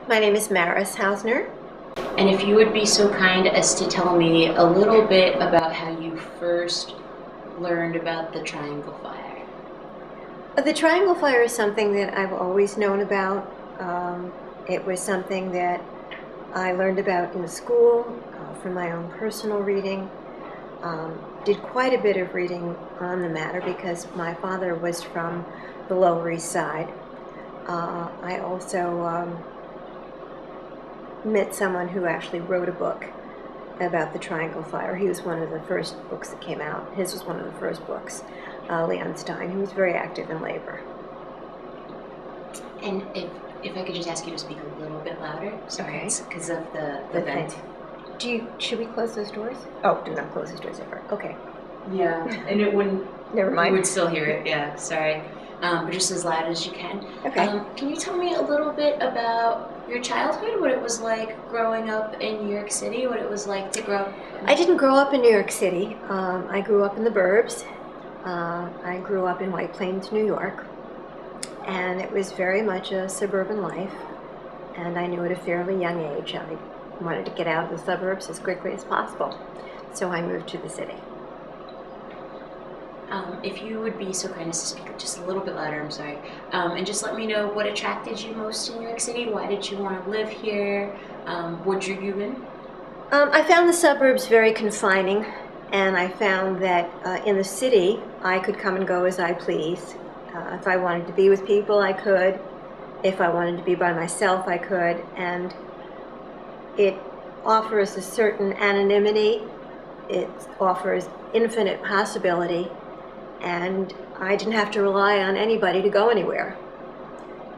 My name is Marise Hausner. And if you would be so kind as to tell me a little bit about how you first learned about the Triangle Fire. The Triangle Fire is something that I've always known about. It was something that I learned about in school from my own personal reading. Did quite a bit of reading on the matter because my father was from the Lower East Side. I also met someone who actually wrote a book about the Triangle Fire. He was one of the first books that came out. His was one of the first books, Leon Stein, who was very active in labor. And if I could just ask you to speak a little bit louder, sorry, Okay. it's because of the vent. Should we close those doors? Oh, do not close those doors ever. Okay. Yeah, and it wouldn't. Never mind. You would still hear it. Yeah, sorry. But just as loud as you can. Okay. Can you tell me a little bit about your childhood? What it was like growing up in New York City? What it was like to grow up? I didn't grow up in New York City. I grew up in the burbs. I grew up in White Plains, New York, and it was very much a suburban life. And I knew at a fairly young age I wanted to get out of the suburbs as quickly as possible. So I moved to the city. If you would be so kind as to speak just a little bit louder, I'm sorry, and just let me know what attracted you most in New York City. Why did you want to live here? What drew you in? I found the suburbs very confining, and I found that in the city I could come and go as I pleased. If I wanted to be with people, I could. If I wanted to be by myself, I could. And it offers a certain anonymity. It offers infinite possibility. And I didn't have to rely on anybody to go anywhere.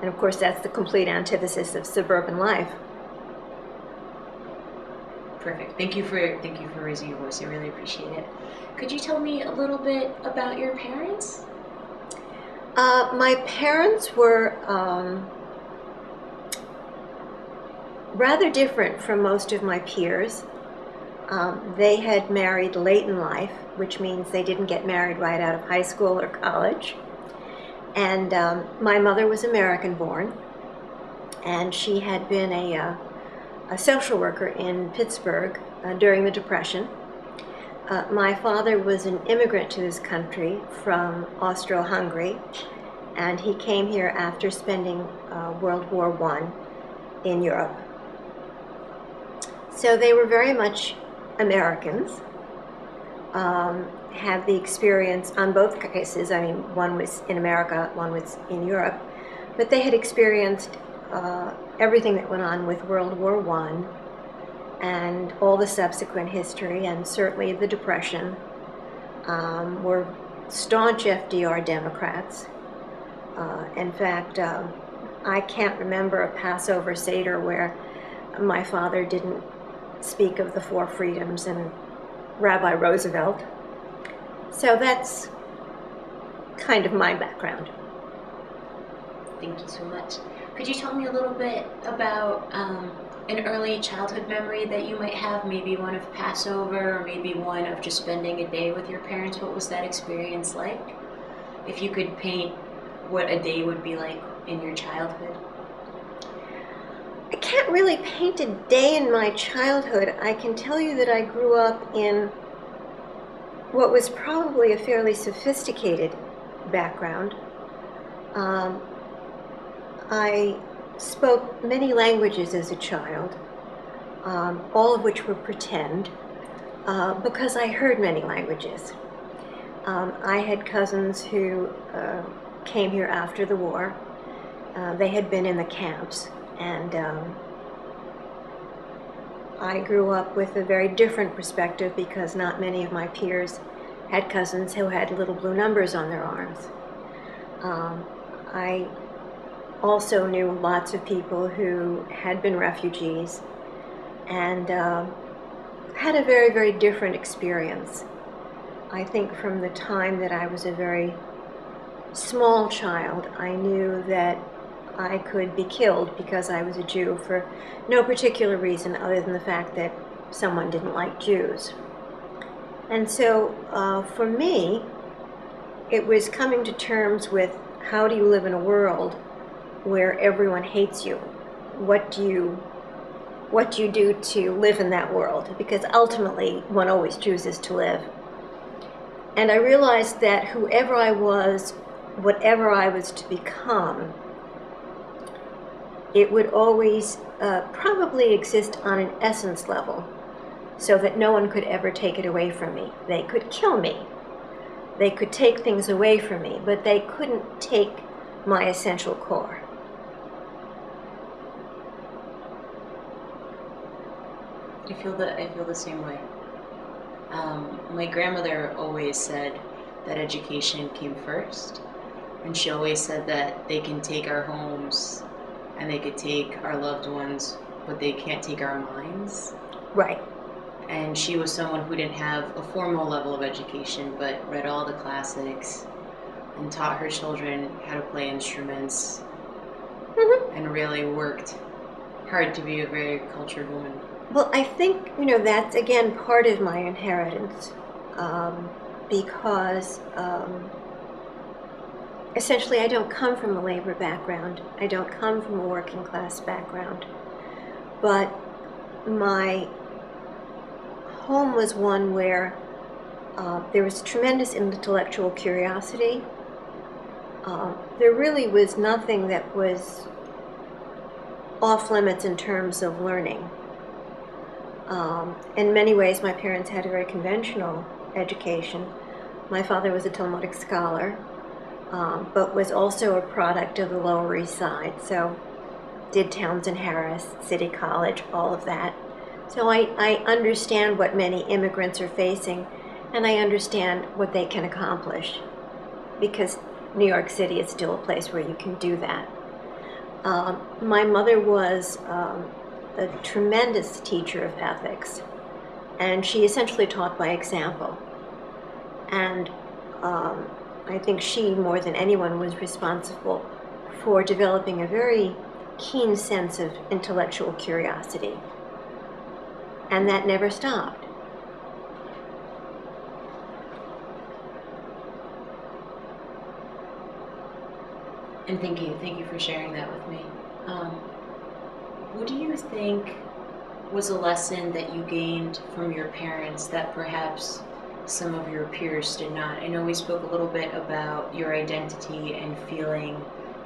And of course, that's the complete antithesis of suburban life. Perfect. Thank you for raising your voice. I really appreciate it. Could you tell me a little bit about your parents? My parents were rather different from most of my peers. They had married late in life, which means they didn't get married right out of high school or college. And my mother was American born, and she had been a social worker in Pittsburgh during the Depression. My father was an immigrant to this country from Austro-Hungary, and he came here after spending World War I in Europe. So they were very much Americans, had the experience on both cases. I mean, one was in America, one was in Europe, but they had experienced everything that went on with World War I and all the subsequent history, and certainly the Depression. Were staunch FDR Democrats. In fact, I can't remember a Passover Seder where my father didn't speak of the Four Freedoms and Rabbi Roosevelt. So that's kind of my background. Thank you so much. Could you tell me a little bit about an early childhood memory that you might have, maybe one of Passover or maybe one of just spending a day with your parents? What was that experience like? If you could paint what a day would be like in your childhood. I can't really paint a day in my childhood. I can tell you that I grew up in what was probably a fairly sophisticated background. I spoke many languages as a child, all of which were pretend, because I heard many languages. I had cousins who came here after the war. They had been in the camps, and I grew up with a very different perspective because not many of my peers had cousins who had little blue numbers on their arms. I also knew lots of people who had been refugees and had a very, very different experience. I think from the time that I was a very small child, I knew that I could be killed because I was a Jew for no particular reason other than the fact that someone didn't like Jews. And so for me, it was coming to terms with how do you live in a world where everyone hates you, what do you do to live in that world? Because ultimately, one always chooses to live. And I realized that whoever I was, whatever I was to become, it would always probably exist on an essence level, so that no one could ever take it away from me. They could kill me. They could take things away from me, but they couldn't take my essential core. I feel the same way. My grandmother always said that education came first, and she always said that they can take our homes and they could take our loved ones, but they can't take our minds. Right. And she was someone who didn't have a formal level of education, but read all the classics and taught her children how to play instruments, and really worked hard to be a very cultured woman. Well, I think, that's, again, part of my inheritance, because essentially I don't come from a labor background. I don't come from a working class background. But my home was one where there was tremendous intellectual curiosity. There really was nothing that was off limits in terms of learning. In many ways, my parents had a very conventional education. My father was a Talmudic scholar, but was also a product of the Lower East Side, so did Townsend Harris, City College, all of that. So I understand what many immigrants are facing, and I understand what they can accomplish, because New York City is still a place where you can do that. My mother was a tremendous teacher of ethics, and she essentially taught by example. And I think she, more than anyone, was responsible for developing a very keen sense of intellectual curiosity. And that never stopped. And thank you for sharing that with me. What do you think was a lesson that you gained from your parents that perhaps some of your peers did not? I know we spoke a little bit about your identity and feeling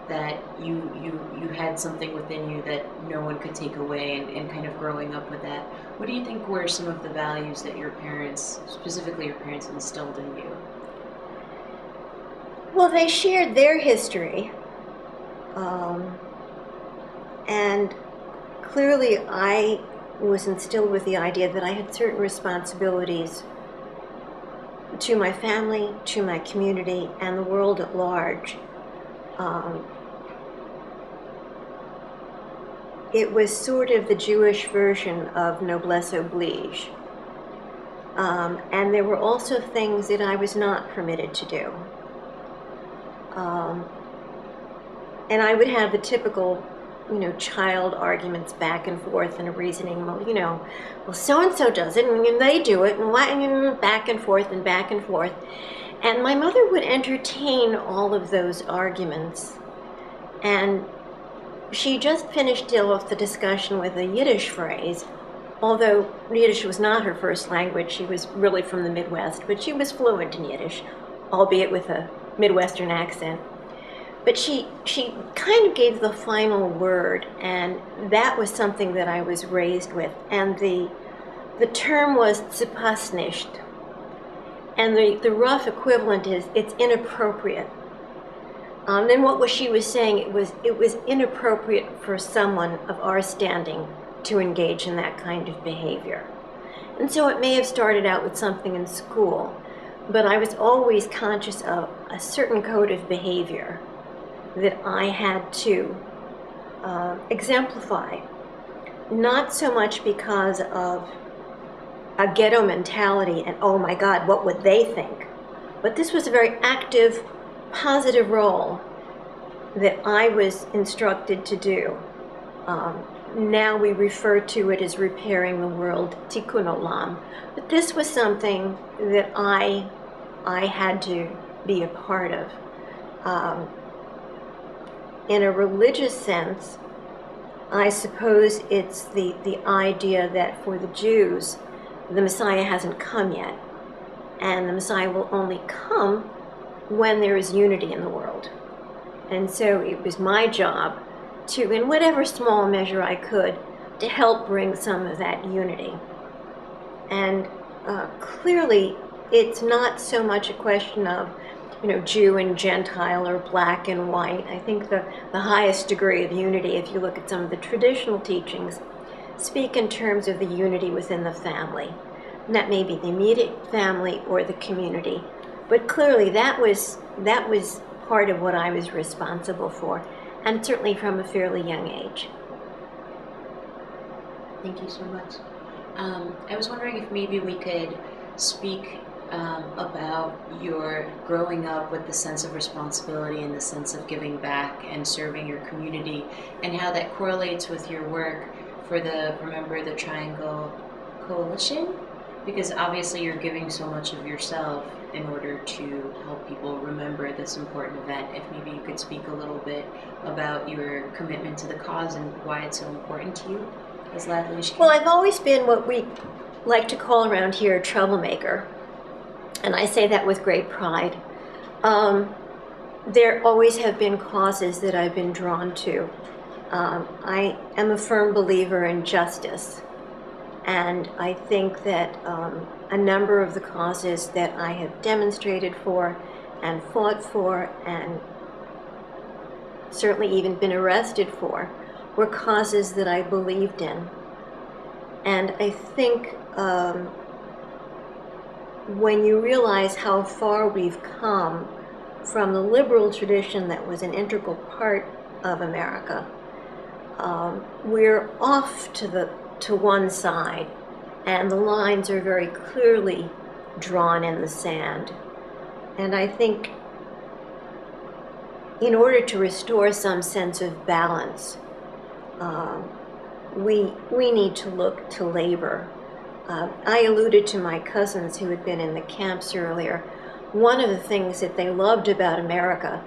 that you had something within you that no one could take away, and kind of growing up with that. What do you think were some of the values that your parents, specifically your parents, instilled in you? Well, they shared their history, and clearly I was instilled with the idea that I had certain responsibilities to my family, to my community, and the world at large. It was sort of the Jewish version of noblesse oblige. And there were also things that I was not permitted to do. And I would have the typical, child arguments back and forth and a reasoning, well, so-and-so does it, and they do it, and back and forth and back and forth. And my mother would entertain all of those arguments. And she just finished off the discussion with a Yiddish phrase, although Yiddish was not her first language. She was really from the Midwest, but she was fluent in Yiddish, albeit with a Midwestern accent. But she kind of gave the final word, and that was something that I was raised with. And the term was "zepasnisht," and the rough equivalent is it's inappropriate. Then what was she was saying? It was inappropriate for someone of our standing to engage in that kind of behavior. And so it may have started out with something in school, but I was always conscious of a certain code of behavior that I had to exemplify. Not so much because of a ghetto mentality and, oh my God, what would they think? But this was a very active, positive role that I was instructed to do. Now we refer to it as repairing the world, tikkun olam. But this was something that I had to be a part of. In a religious sense, I suppose it's the idea that for the Jews, the Messiah hasn't come yet, and the Messiah will only come when there is unity in the world. And so it was my job to, in whatever small measure I could, to help bring some of that unity. And clearly, it's not so much a question of, Jew and Gentile or black and white. I think the highest degree of unity, if you look at some of the traditional teachings, speak in terms of the unity within the family. And that may be the immediate family or the community. But clearly that was part of what I was responsible for, and certainly from a fairly young age. Thank you so much. I was wondering if maybe we could speak about your growing up with the sense of responsibility and the sense of giving back and serving your community, and how that correlates with your work for the Remember the Triangle Coalition, because obviously you're giving so much of yourself in order to help people remember this important event. If maybe you could speak a little bit about your commitment to the cause and why it's so important to you as loudly as you can. Well, I've always been what we like to call around here a troublemaker, and I say that with great pride. There always have been causes that I've been drawn to. I am a firm believer in justice, and I think that a number of the causes that I have demonstrated for and fought for and certainly even been arrested for were causes that I believed in. And I think when you realize how far we've come from the liberal tradition that was an integral part of America, we're off to one side, and the lines are very clearly drawn in the sand. And I think in order to restore some sense of balance, we need to look to labor. I alluded to my cousins who had been in the camps earlier. One of the things that they loved about America,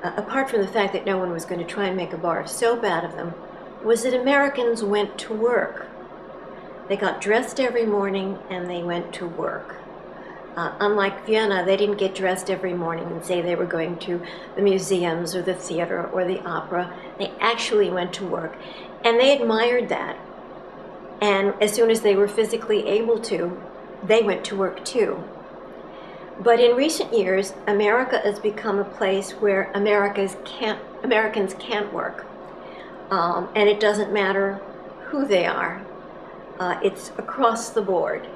apart from the fact that no one was going to try and make a bar of soap out of them, was that Americans went to work. They got dressed every morning and they went to work. Unlike Vienna, they didn't get dressed every morning and say they were going to the museums or the theater or the opera. They actually went to work, and they admired that. And as soon as they were physically able to, they went to work too. But in recent years, America has become a place where Americans can't work. And it doesn't matter who they are. It's across the board.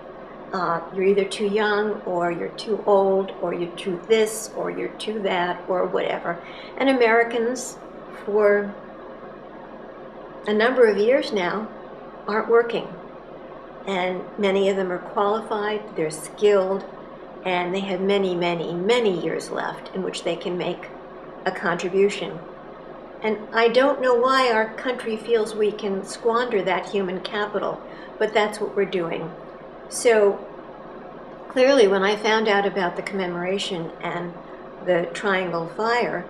You're either too young, or you're too old, or you're too this, or you're too that, or whatever. And Americans, for a number of years now, aren't working. And many of them are qualified, they're skilled, and they have many, many, many years left in which they can make a contribution. And I don't know why our country feels we can squander that human capital, but that's what we're doing. So clearly, when I found out about the commemoration and the Triangle Fire,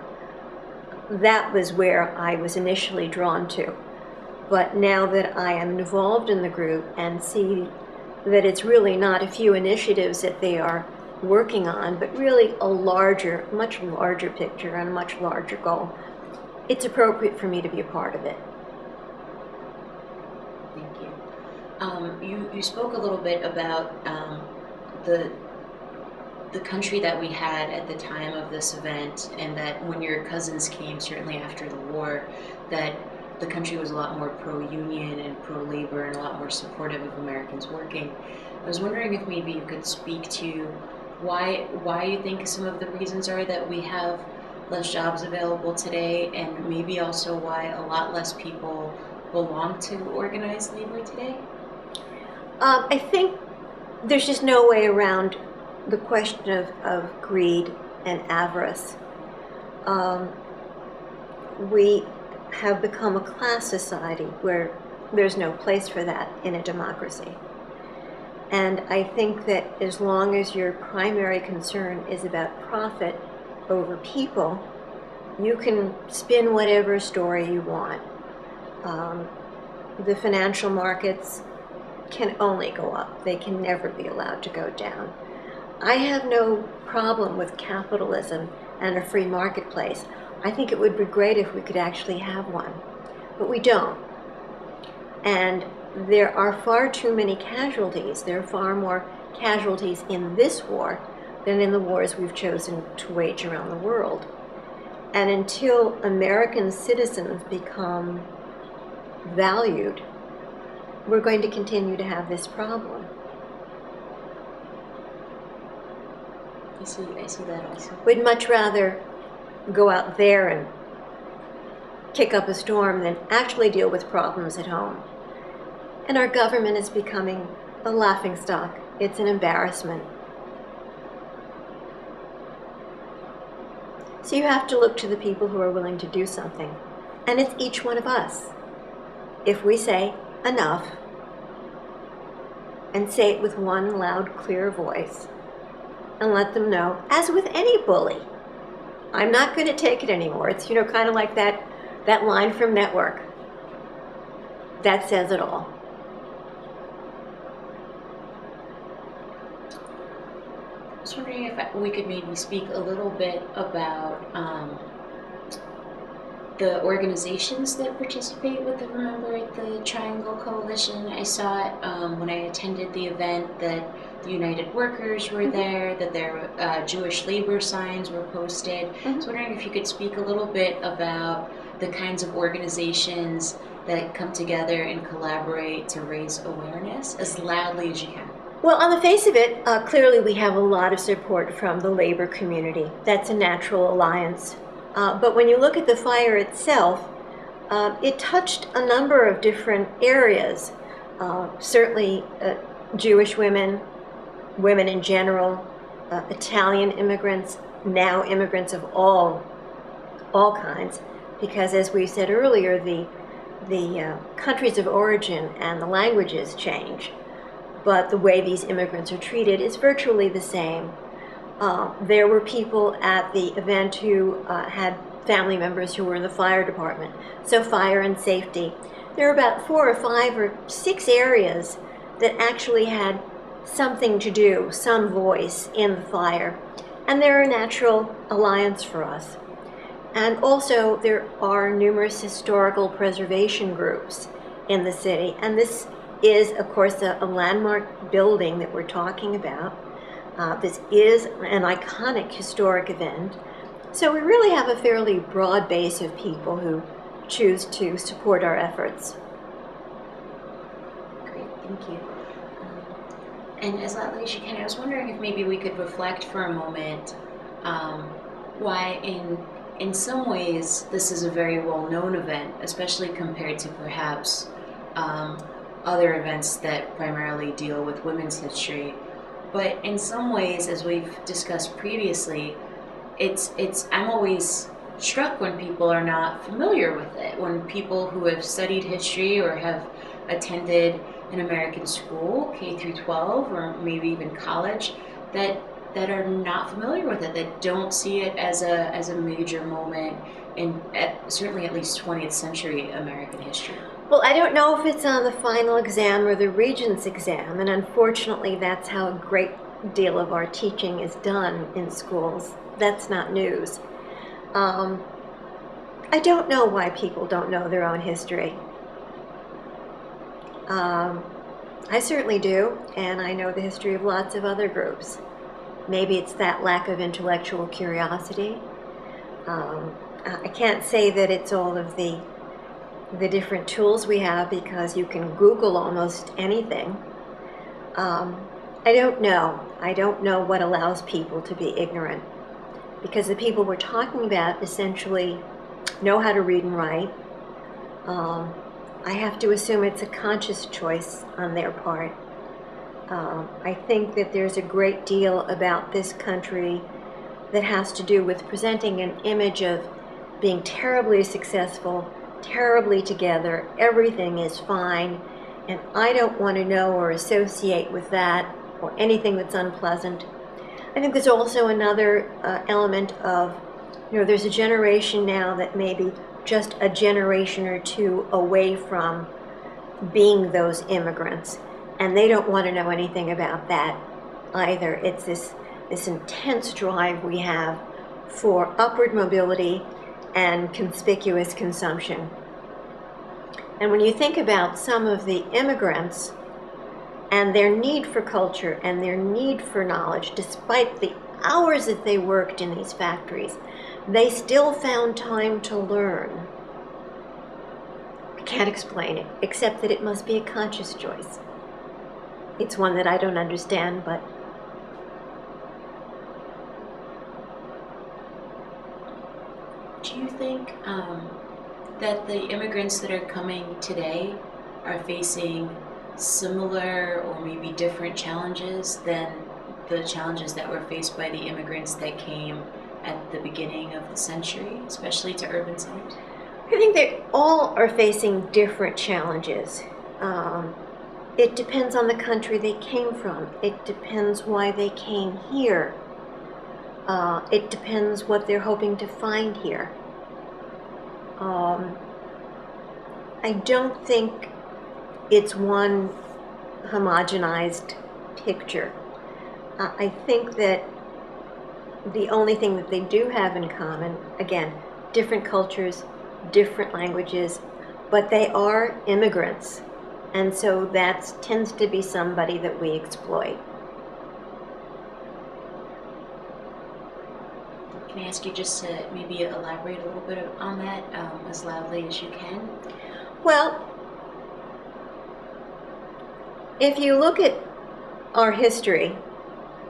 that was where I was initially drawn to. But now that I am involved in the group and see that it's really not a few initiatives that they are working on, but really a larger, much larger picture and a much larger goal, it's appropriate for me to be a part of it. Thank you. You spoke a little bit about the country that we had at the time of this event, and that when your cousins came, certainly after the war, that the country was a lot more pro-union and pro-labor and a lot more supportive of Americans working. I was wondering if maybe you could speak to why you think some of the reasons are that we have less jobs available today, and maybe also why a lot less people belong to organized labor today? I think there's just no way around the question of greed and avarice. We have become a class society where there's no place for that in a democracy. And I think that as long as your primary concern is about profit over people, you can spin whatever story you want. the financial markets can only go up. They can never be allowed to go down. I have no problem with capitalism and a free marketplace. I think it would be great if we could actually have one, but we don't. And there are far too many casualties. There are far more casualties in this war than in the wars we've chosen to wage around the world. And until American citizens become valued, we're going to continue to have this problem. I see that also. We'd much rather go out there and kick up a storm than actually deal with problems at home. And our government is becoming a laughingstock. It's an embarrassment. So you have to look to the people who are willing to do something. And it's each one of us. If we say enough, and say it with one loud, clear voice, and let them know, as with any bully, I'm not going to take it anymore. It's, kind of like that line from Network. That says it all. I was wondering if we could maybe speak a little bit about the organizations that participate with the Remember the Triangle Coalition. I saw it when I attended the event that the United Workers were there, that their Jewish labor signs were posted. I was wondering if you could speak a little bit about the kinds of organizations that come together and collaborate to raise awareness as loudly as you can. Well, on the face of it, clearly we have a lot of support from the labor community. That's a natural alliance. But when you look at the fire itself, it touched a number of different areas. Certainly Jewish women, women in general, Italian immigrants, now immigrants of all kinds, because as we said earlier, the countries of origin and the languages change, but the way these immigrants are treated is virtually the same. There were people at the event who had family members who were in the fire department, so fire and safety. There are about 4 or 5 or 6 areas that actually had something to do, some voice in the fire, and they're a natural alliance for us. And also there are numerous historical preservation groups in the city, and this is, of course, a landmark building that we're talking about. This is an iconic historic event. So we really have a fairly broad base of people who choose to support our efforts. Great, thank you. And as loudly as you can, I was wondering if maybe we could reflect for a moment why in some ways this is a very well-known event, especially compared to perhaps other events that primarily deal with women's history. But in some ways, as we've discussed previously, I'm always struck when people are not familiar with it, when people who have studied history or have attended an American school, K through 12, or maybe even college, that are not familiar with it, that don't see it as a major moment in certainly at least 20th century American history. Well, I don't know if it's on the final exam or the Regents exam, and unfortunately that's how a great deal of our teaching is done in schools. That's not news. I don't know why people don't know their own history. I certainly do, and I know the history of lots of other groups. Maybe it's that lack of intellectual curiosity. I can't say that it's all of the different tools we have, because you can Google almost anything. I don't know. I don't know what allows people to be ignorant, because the people we're talking about essentially know how to read and write. I have to assume it's a conscious choice on their part. I think that there's a great deal about this country that has to do with presenting an image of being terribly successful, terribly together, everything is fine, and I don't want to know or associate with that or anything that's unpleasant. I think there's also another element of, there's a generation now that maybe just a generation or two away from being those immigrants, and they don't want to know anything about that either. It's this intense drive we have for upward mobility and conspicuous consumption. And when you think about some of the immigrants and their need for culture and their need for knowledge, despite the hours that they worked in these factories, they still found time to learn. I can't explain it, except that it must be a conscious choice. It's one that I don't understand, but do you think that the immigrants that are coming today are facing similar or maybe different challenges than the challenges that were faced by the immigrants that came at the beginning of the century, especially to urban centers? I think they all are facing different challenges. It depends on the country they came from. It depends why they came here. It depends what they're hoping to find here. I don't think it's one homogenized picture. I think that the only thing that they do have in common, again, different cultures, different languages, but they are immigrants. And so that tends to be somebody that we exploit. Can I ask you just to maybe elaborate a little bit on that as loudly as you can? Well, if you look at our history,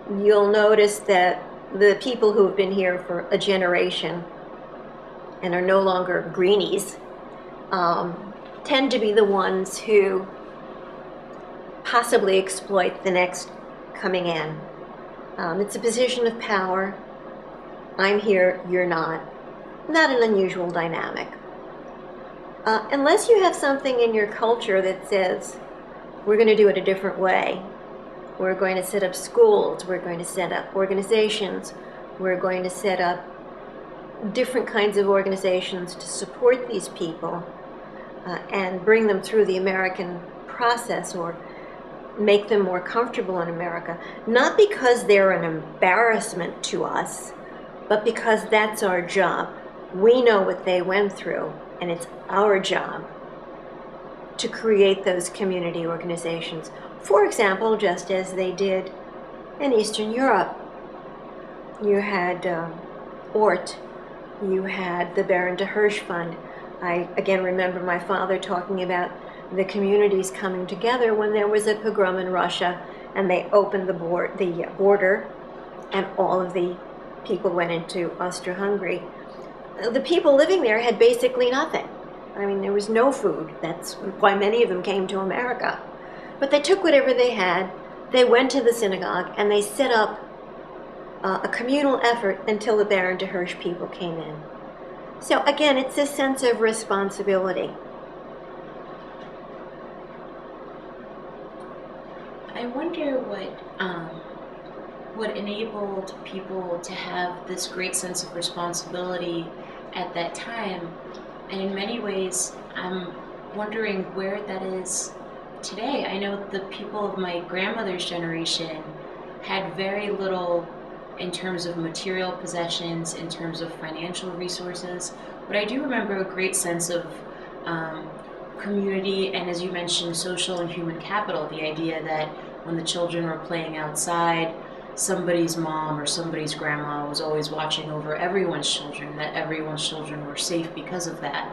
you'll notice that the people who have been here for a generation and are no longer greenies tend to be the ones who possibly exploit the next coming in. It's a position of power. I'm here, you're not. Not an unusual dynamic. Unless you have something in your culture that says, we're going to do it a different way. We're going to set up schools, we're going to set up organizations, we're going to set up different kinds of organizations to support these people and bring them through the American process or make them more comfortable in America, not because they're an embarrassment to us, but because that's our job. We know what they went through, and it's our job to create those community organizations. For example, just as they did in Eastern Europe. You had Ort, you had the Baron de Hirsch Fund. I again remember my father talking about the communities coming together when there was a pogrom in Russia and they opened the border and all of the people went into Austro-Hungary. The people living there had basically nothing. I mean, there was no food. That's why many of them came to America. But they took whatever they had, they went to the synagogue, and they set up a communal effort until the Baron de Hirsch people came in. So again, it's this sense of responsibility. I wonder what enabled people to have this great sense of responsibility at that time. And in many ways, I'm wondering where that is today. I know the people of my grandmother's generation had very little in terms of material possessions, in terms of financial resources, but I do remember a great sense of community and, as you mentioned, social and human capital. The idea that when the children were playing outside, somebody's mom or somebody's grandma was always watching over everyone's children, that everyone's children were safe because of that.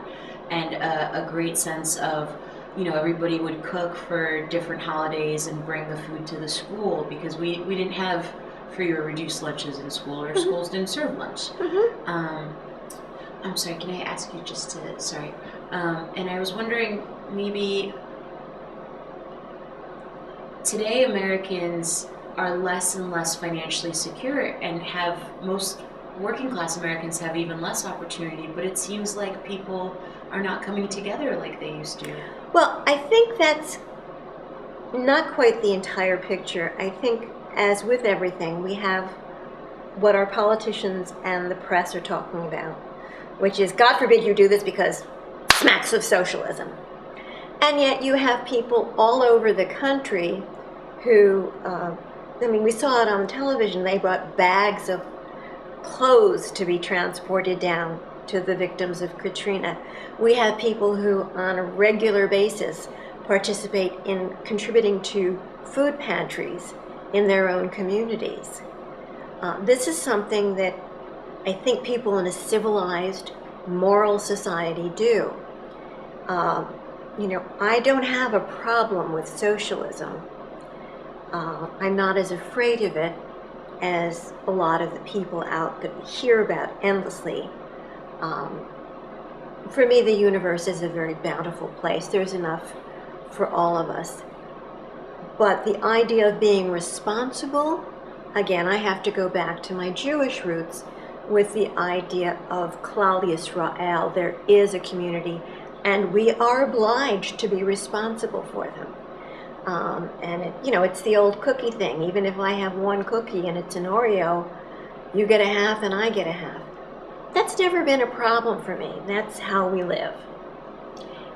And a great sense of, you know, everybody would cook for different holidays and bring the food to the school because we didn't have free or reduced lunches in school, or schools didn't serve lunch. I'm sorry, can I ask you just to, sorry. And I was wondering, maybe today Americans are less and less financially secure and have, most working class Americans have even less opportunity, but it seems like people are not coming together like they used to. Well, I think that's not quite the entire picture. I think, as with everything, we have what our politicians and the press are talking about, which is, God forbid you do this because it smacks of socialism. And yet you have people all over the country who, I mean, we saw it on television. They brought bags of clothes to be transported down to the victims of Katrina. We have people who, on a regular basis, participate in contributing to food pantries in their own communities. This is something that I think people in a civilized, moral society do. You know, I don't have a problem with socialism. I'm not as afraid of it as a lot of the people out that we hear about endlessly. For me, the universe is a very bountiful place. There's enough for all of us. But the idea of being responsible, again, I have to go back to my Jewish roots with the idea of Klal Yisrael. There is a community, and we are obliged to be responsible for them. And it, you know, it's the old cookie thing. Even if I have one cookie and it's an Oreo, you get a half and I get a half. That's never been a problem for me. That's how we live.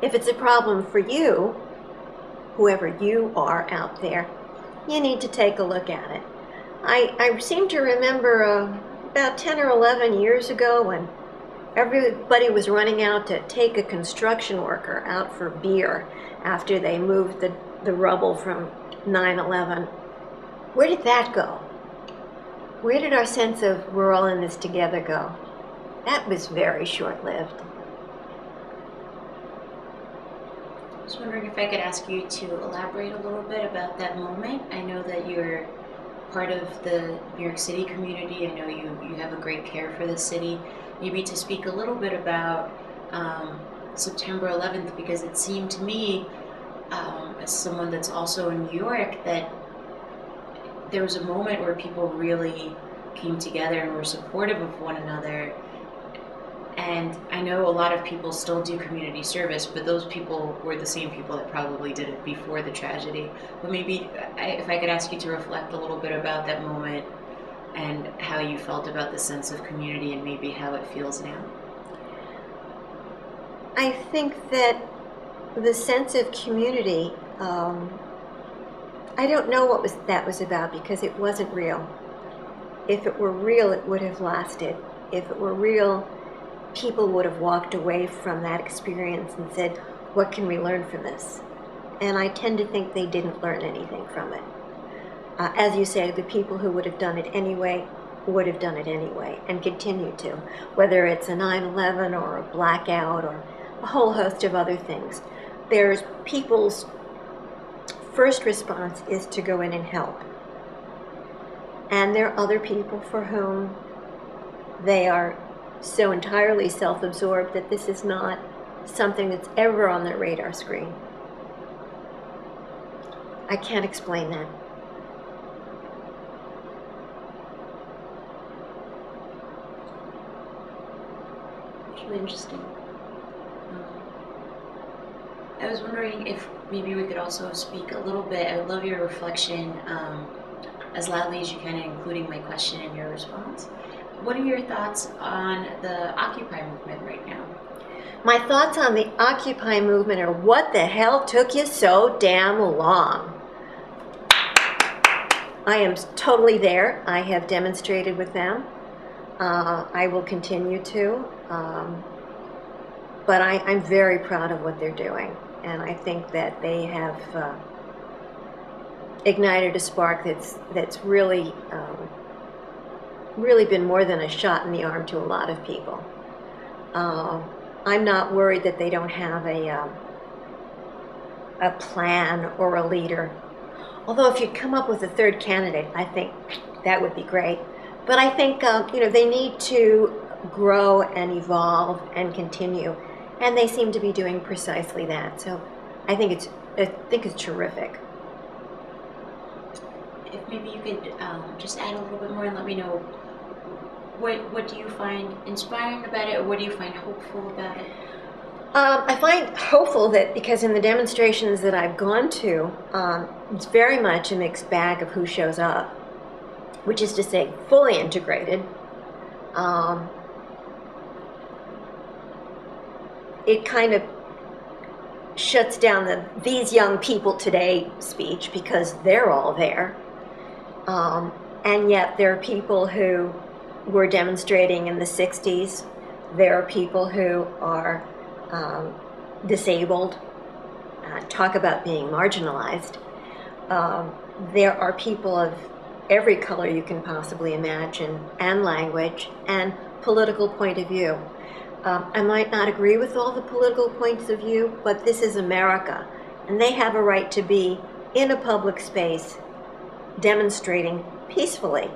If it's a problem for you, whoever you are out there, you need to take a look at it. I seem to remember about 10 or 11 years ago when everybody was running out to take a construction worker out for beer after they moved the rubble from 9/11. Where did that go? Where did our sense of we're all in this together go? That was very short-lived. I was wondering if I could ask you to elaborate a little bit about that moment. I know that you're part of the New York City community. I know you have a great care for the city. Maybe to speak a little bit about September 11th, because it seemed to me, as someone that's also in New York, that there was a moment where people really came together and were supportive of one another. And I know a lot of people still do community service, but those people were the same people that probably did it before the tragedy. But maybe if I could ask you to reflect a little bit about that moment and how you felt about the sense of community and maybe how it feels now. I think that the sense of community, I don't know what that was about because it wasn't real. If it were real, it would have lasted. If it were real, people would have walked away from that experience and said, what can we learn from this? And I tend to think they didn't learn anything from it. As you say, the people who would have done it anyway would have done it anyway and continue to, whether it's a 9/11 or a blackout or a whole host of other things. There's people's first response is to go in and help. And there are other people for whom they are so entirely self-absorbed that this is not something that's ever on their radar screen. I can't explain that. It's really interesting. I was wondering if maybe we could also speak a little bit. I would love your reflection as loudly as you can, including my question and your response. What are your thoughts on the Occupy movement right now? My thoughts on the Occupy movement are, what the hell took you so damn long? I am totally there. I have demonstrated with them. I will continue to. But I'm very proud of what they're doing. And I think that they have ignited a spark that's really been more than a shot in the arm to a lot of people. I'm not worried that they don't have a plan or a leader. Although if you'd come up with a third candidate, I think that would be great. But I think they need to grow and evolve and continue, and they seem to be doing precisely that. So I think it's terrific. If maybe you could just add a little bit more and let me know, what do you find inspiring about it, or what do you find hopeful about it? I find hopeful that because in the demonstrations that I've gone to, it's very much a mixed bag of who shows up, which is to say fully integrated. It kind of shuts down these young people today speech because they're all there. And yet there are people who were demonstrating in the 60s. There are people who are disabled. Talk about being marginalized. There are people of every color you can possibly imagine, and language, and political point of view. I might not agree with all the political points of view, but this is America, and they have a right to be in a public space demonstrating peacefully.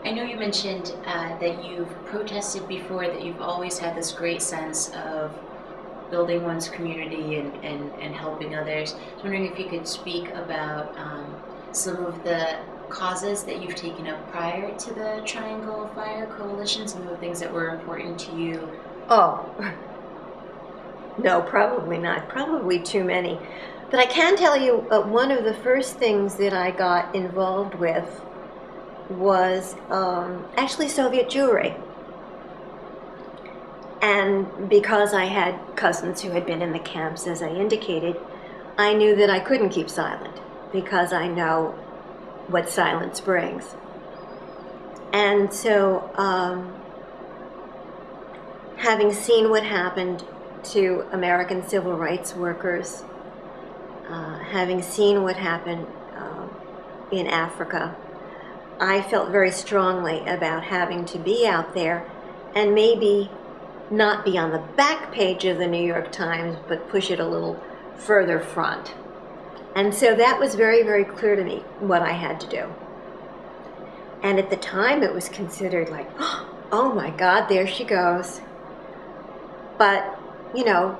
I know you mentioned that you've protested before, that you've always had this great sense of building one's community and helping others. I was wondering if you could speak about some of the causes that you've taken up prior to the Triangle Fire Coalition, some of the things that were important to you. Oh, no, probably not. Probably too many. But I can tell you one of the first things that I got involved with was actually Soviet Jewry. And because I had cousins who had been in the camps, as I indicated, I knew that I couldn't keep silent because I know what silence brings. And so, having seen what happened to American civil rights workers, having seen what happened in Africa, I felt very strongly about having to be out there and maybe not be on the back page of the New York Times, but push it a little further front. And so that was very, very clear to me what I had to do. And at the time it was considered like, oh my God, there she goes. But, you know,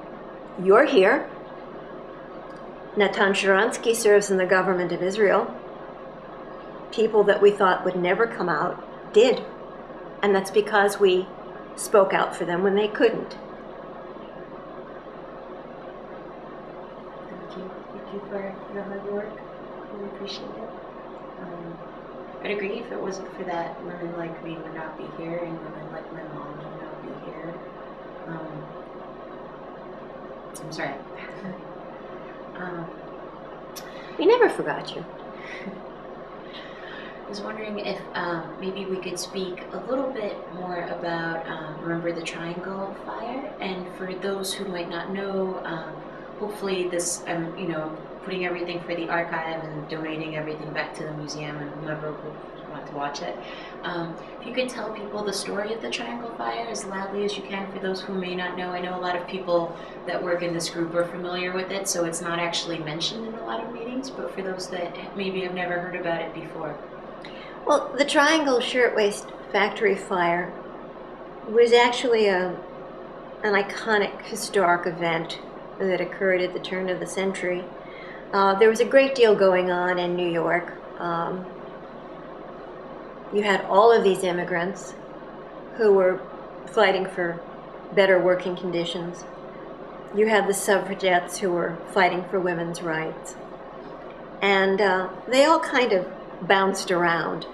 you're here. Natan Sharansky serves in the government of Israel. People that we thought would never come out did. And that's because we spoke out for them when they couldn't. Thank you. Thank you for your hard work. We appreciate it. I'd agree, if it wasn't for that, women like me would not be here, and women like my mom would not be here. I'm sorry. We never forgot you. I was wondering if maybe we could speak a little bit more about Remember the Triangle Fire, and for those who might not know, hopefully this, you know, putting everything for the archive and donating everything back to the museum and whomever would want to watch it. If you could tell people the story of the Triangle Fire as loudly as you can for those who may not know. I know a lot of people that work in this group are familiar with it, so it's not actually mentioned in a lot of meetings, but for those that maybe have never heard about it before. Well, the Triangle Shirtwaist Factory Fire was actually an iconic historic event that occurred at the turn of the century. There was a great deal going on in New York. You had all of these immigrants who were fighting for better working conditions. You had the suffragettes who were fighting for women's rights. And they all kind of bounced around.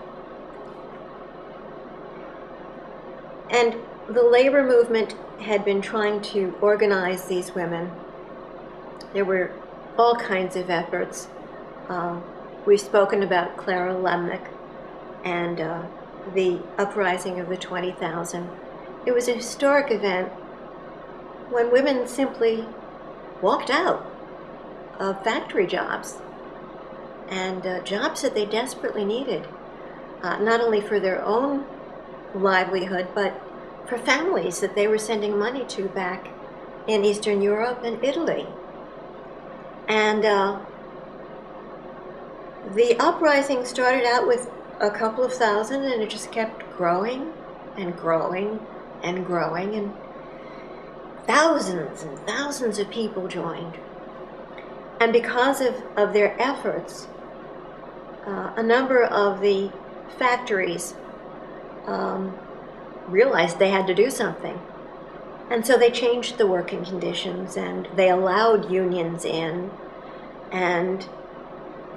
And the labor movement had been trying to organize these women. There were all kinds of efforts. We've spoken about Clara Lemnick and the uprising of the 20,000. It was a historic event when women simply walked out of factory jobs and jobs that they desperately needed, not only for their own livelihood, but for families that they were sending money to back in Eastern Europe and Italy. And the uprising started out with a couple of thousand, and it just kept growing and growing and growing, and thousands of people joined. And because of their efforts, a number of the factories realized they had to do something. And so they changed the working conditions, and they allowed unions in, and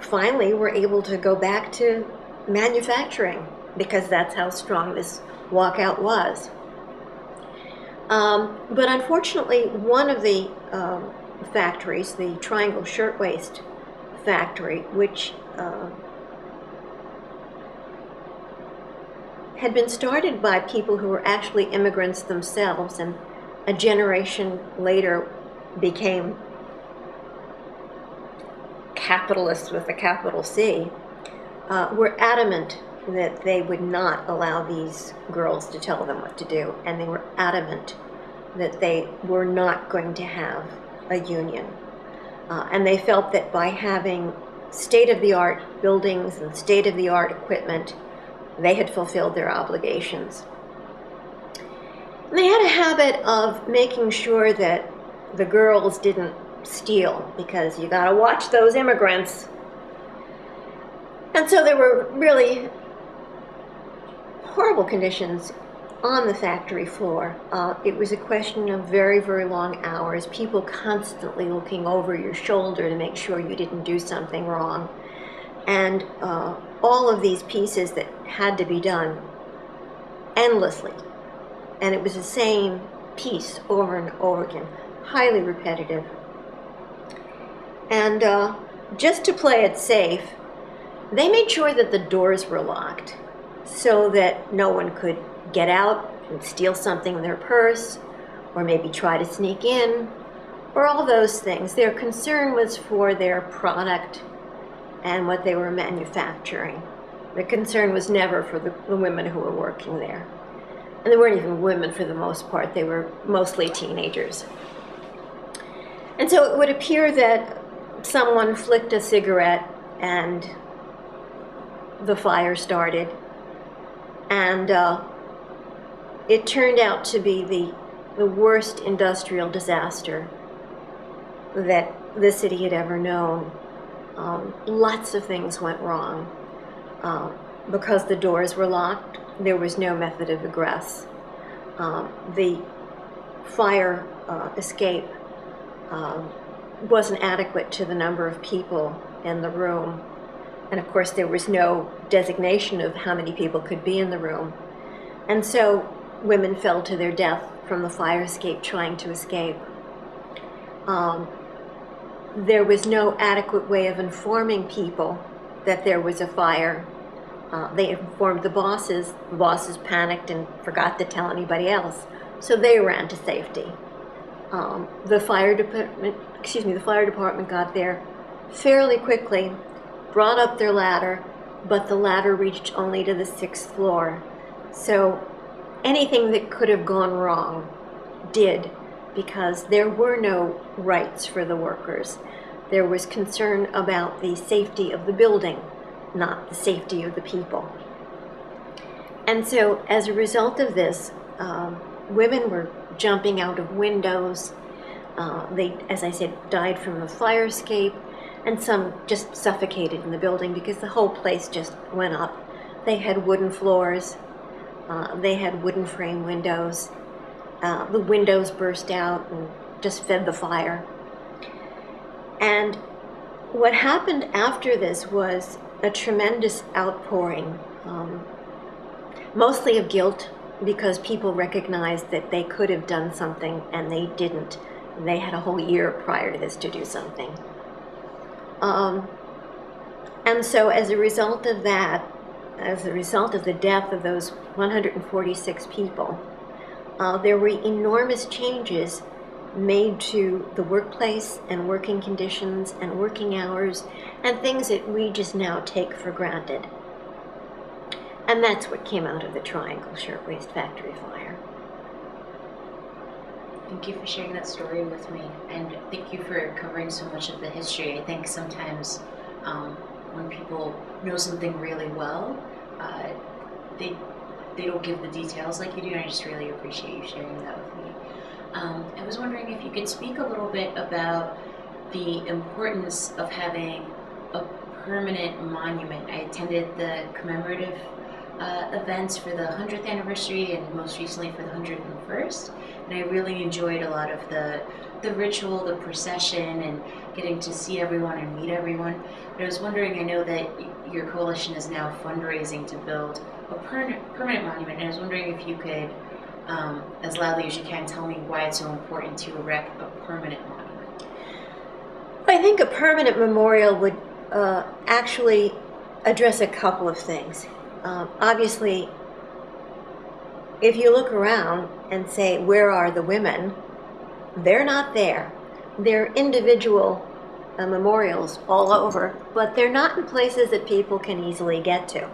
finally were able to go back to manufacturing, because that's how strong this walkout was. But unfortunately, one of the factories, the Triangle Shirtwaist factory, which had been started by people who were actually immigrants themselves, and a generation later became capitalists with a capital C, were adamant that they would not allow these girls to tell them what to do, and they were adamant that they were not going to have a union. And they felt that by having state-of-the-art buildings and state-of-the-art equipment, they had fulfilled their obligations. And they had a habit of making sure that the girls didn't steal, because you gotta watch those immigrants. And so there were really horrible conditions on the factory floor. It was a question of very, very long hours, people constantly looking over your shoulder to make sure you didn't do something wrong. And all of these pieces that had to be done endlessly. And it was the same piece over and over again, highly repetitive. And just to play it safe, they made sure that the doors were locked so that no one could get out and steal something in their purse, or maybe try to sneak in, or all those things. Their concern was for their product and what they were manufacturing. The concern was never for the women who were working there. And they weren't even women for the most part, they were mostly teenagers. And so it would appear that someone flicked a cigarette and the fire started. And it turned out to be the worst industrial disaster that the city had ever known. Lots of things went wrong. Because the doors were locked, there was no method of egress. The fire escape wasn't adequate to the number of people in the room. And of course, there was no designation of how many people could be in the room. And so women fell to their death from the fire escape trying to escape. There was no adequate way of informing people that there was a fire. They informed the bosses. The bosses panicked and forgot to tell anybody else, so they ran to safety. The fire department got there fairly quickly, brought up their ladder, but the ladder reached only to the 6th floor. So anything that could have gone wrong did, because there were no rights for the workers. There was concern about the safety of the building, not the safety of the people. And so as a result of this, women were jumping out of windows. They, as I said, died from the fire escape, and some just suffocated in the building because the whole place just went up. They had wooden floors. They had wooden frame windows. The windows burst out and just fed the fire. And what happened after this was a tremendous outpouring, mostly of guilt, because people recognized that they could have done something and they didn't. They had a whole year prior to this to do something. And so as a result of that, as a result of the death of those 146 people, there were enormous changes made to the workplace and working conditions and working hours and things that we just now take for granted. And that's what came out of the Triangle Shirtwaist Factory fire. Thank you for sharing that story with me, and thank you for covering so much of the history. I think sometimes when people know something really well, they don't give the details like you do, and I just really appreciate you sharing that with me. I was wondering if you could speak a little bit about the importance of having a permanent monument. I attended the commemorative events for the 100th anniversary and most recently for the 101st, and I really enjoyed a lot of the ritual, the procession, and getting to see everyone and meet everyone. But I was wondering, I know that your coalition is now fundraising to build a permanent monument, and I was wondering if you could as loudly as you can, tell me why it's so important to erect a permanent monument. I think a permanent memorial would actually address a couple of things. Obviously, if you look around and say, where are the women? They're not there. They're individual memorials all over, but they're not in places that people can easily get to.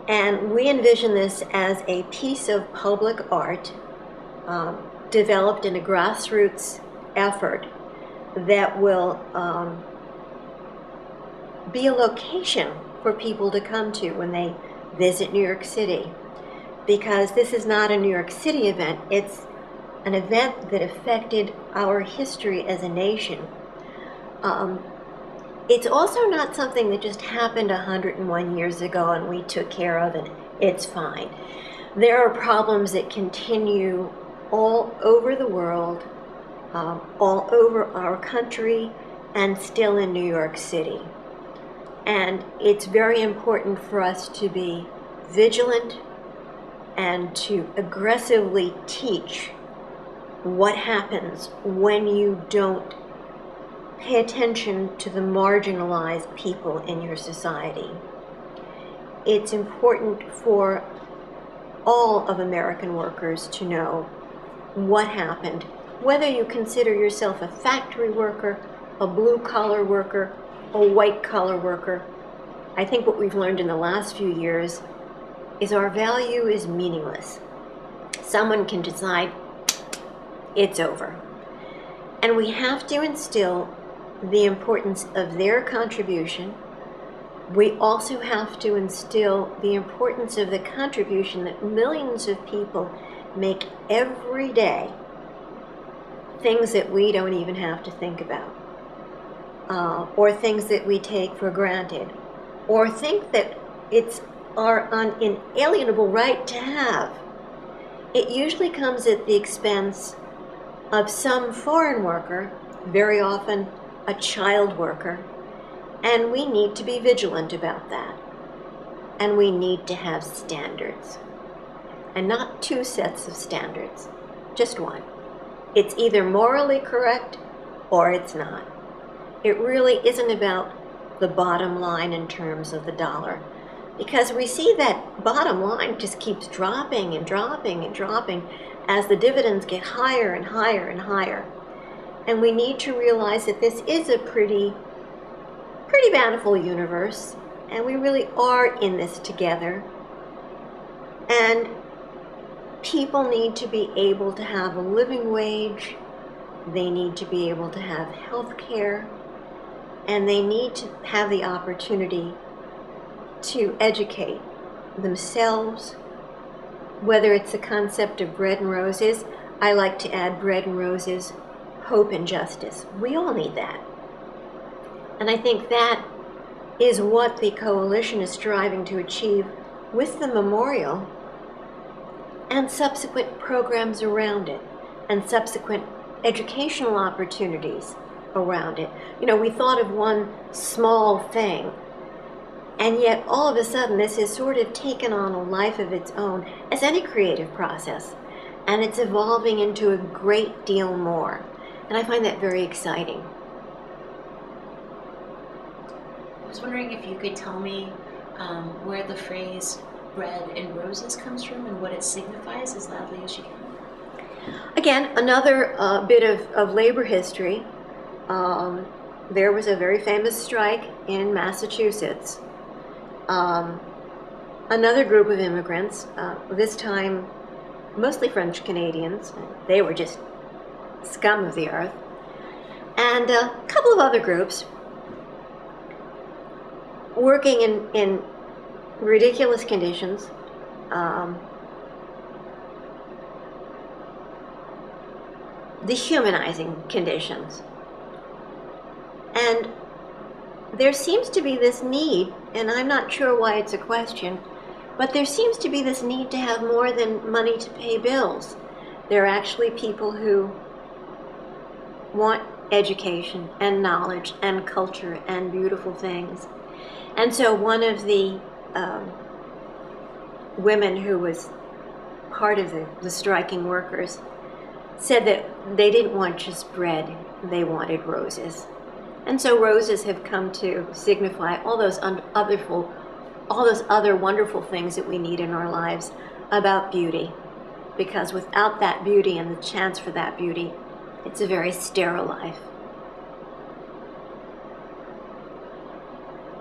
And we envision this as a piece of public art developed in a grassroots effort that will be a location for people to come to when they visit New York City. Because this is not a New York City event, it's an event that affected our history as a nation. It's also not something that just happened 101 years ago and we took care of and it's fine. There are problems that continue all over the world, all over our country, and still in New York City. And it's very important for us to be vigilant and to aggressively teach what happens when you don't pay attention to the marginalized people in your society. It's important for all of American workers to know what happened, whether you consider yourself a factory worker, a blue-collar worker, a white-collar worker. I think what we've learned in the last few years is our value is meaningless. Someone can decide it's over. And we have to instill the importance of their contribution. We also have to instill the importance of the contribution that millions of people make every day, things that we don't even have to think about, or things that we take for granted, or think that it's our inalienable right to have. It usually comes at the expense of some foreign worker, very often a child worker, and we need to be vigilant about that. And we need to have standards. And not two sets of standards, just one. It's either morally correct or it's not. It really isn't about the bottom line in terms of the dollar, because we see that bottom line just keeps dropping and dropping and dropping as the dividends get higher and higher and higher. And we need to realize that this is a pretty bountiful universe, and we really are in this together. And people need to be able to have a living wage, they need to be able to have health care, and they need to have the opportunity to educate themselves, whether it's the concept of bread and roses. I like to add bread and roses, hope and justice. We all need that. And I think that is what the coalition is striving to achieve with the memorial and subsequent programs around it and subsequent educational opportunities around it. You know, we thought of one small thing, and yet all of a sudden this has sort of taken on a life of its own, as any creative process, and it's evolving into a great deal more. And I find that very exciting. I was wondering if you could tell me where the phrase bread and roses comes from and what it signifies as loudly as you can. Again, another bit of labor history. There was a very famous strike in Massachusetts. Another group of immigrants, this time mostly French Canadians, they were just scum of the earth, and a couple of other groups working in ridiculous conditions, dehumanizing conditions. And there seems to be this need, and I'm not sure why it's a question, but there seems to be this need to have more than money to pay bills. There are actually people who want education and knowledge and culture and beautiful things. And so one of the women who was part of the striking workers, said that they didn't want just bread, they wanted roses. And so roses have come to signify all those other wonderful things that we need in our lives about beauty. Because without that beauty and the chance for that beauty, it's a very sterile life.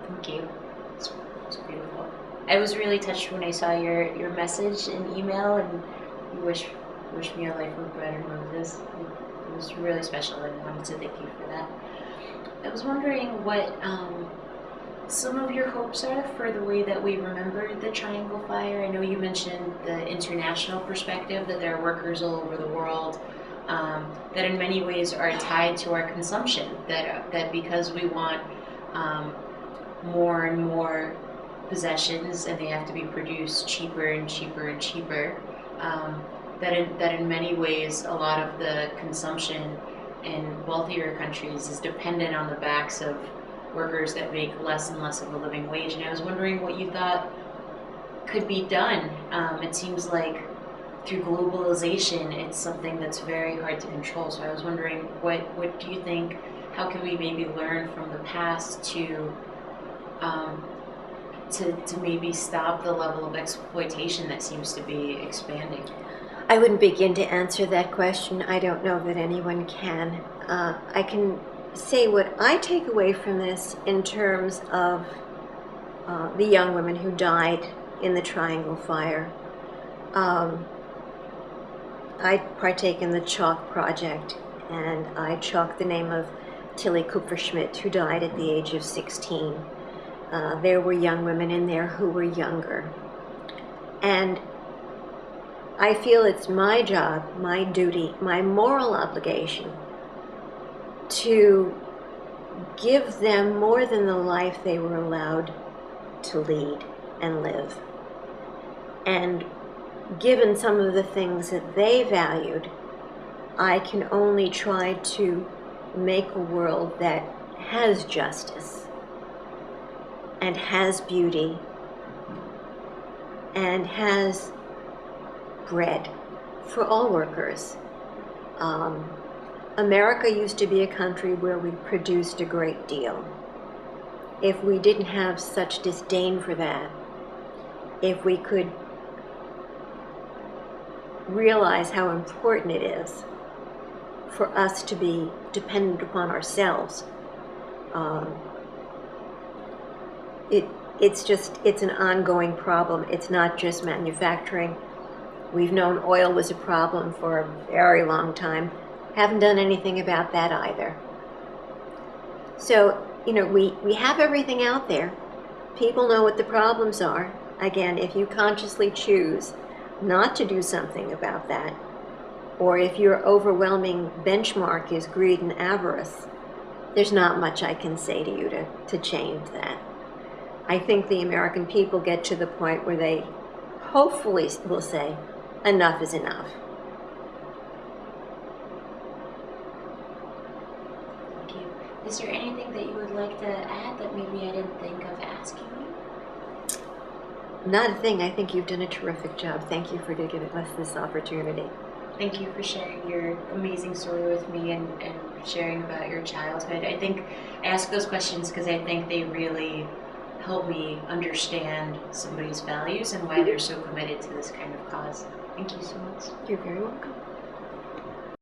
Thank you. It's beautiful. I was really touched when I saw your message and email, and you wish me a life with bread and roses. It was really special, and I wanted to thank you for that. I was wondering what some of your hopes are for the way that we remember the Triangle Fire. I know you mentioned the international perspective, that there are workers all over the world that in many ways are tied to our consumption, that because we want more and more possessions and they have to be produced cheaper and cheaper and cheaper, that in many ways a lot of the consumption in wealthier countries is dependent on the backs of workers that make less and less of a living wage. And I was wondering what you thought could be done. It seems like through globalization, it's something that's very hard to control. So I was wondering, what do you think, how can we maybe learn from the past to maybe stop the level of exploitation that seems to be expanding? I wouldn't begin to answer that question. I don't know that anyone can. I can say what I take away from this in terms of the young women who died in the Triangle Fire. I partake in the Chalk Project, and I chalk the name of Tilly Kupferschmidt, who died at the age of 16. There were young women in there who were younger. And I feel it's my job, my duty, my moral obligation to give them more than the life they were allowed to lead and live. And given some of the things that they valued, I can only try to make a world that has justice and has beauty and has bread for all workers. America used to be a country where we produced a great deal. If we didn't have such disdain for that, if we could realize how important it is for us to be dependent upon ourselves, it's an ongoing problem. It's not just manufacturing. We've known oil was a problem for a very long time. Haven't done anything about that either. So, we have everything out there. People know what the problems are. Again, if you consciously choose not to do something about that, or if your overwhelming benchmark is greed and avarice, there's not much I can say to you to change that. I think the American people get to the point where they hopefully will say, enough is enough. Thank you. Is there anything that you would like to add that maybe I didn't think of asking you? Not a thing. I think you've done a terrific job. Thank you for giving us this opportunity. Thank you for sharing your amazing story with me and sharing about your childhood. I think I ask those questions because I think they really help me understand somebody's values and why they're so committed to this kind of cause. Thank you so much. You're very welcome.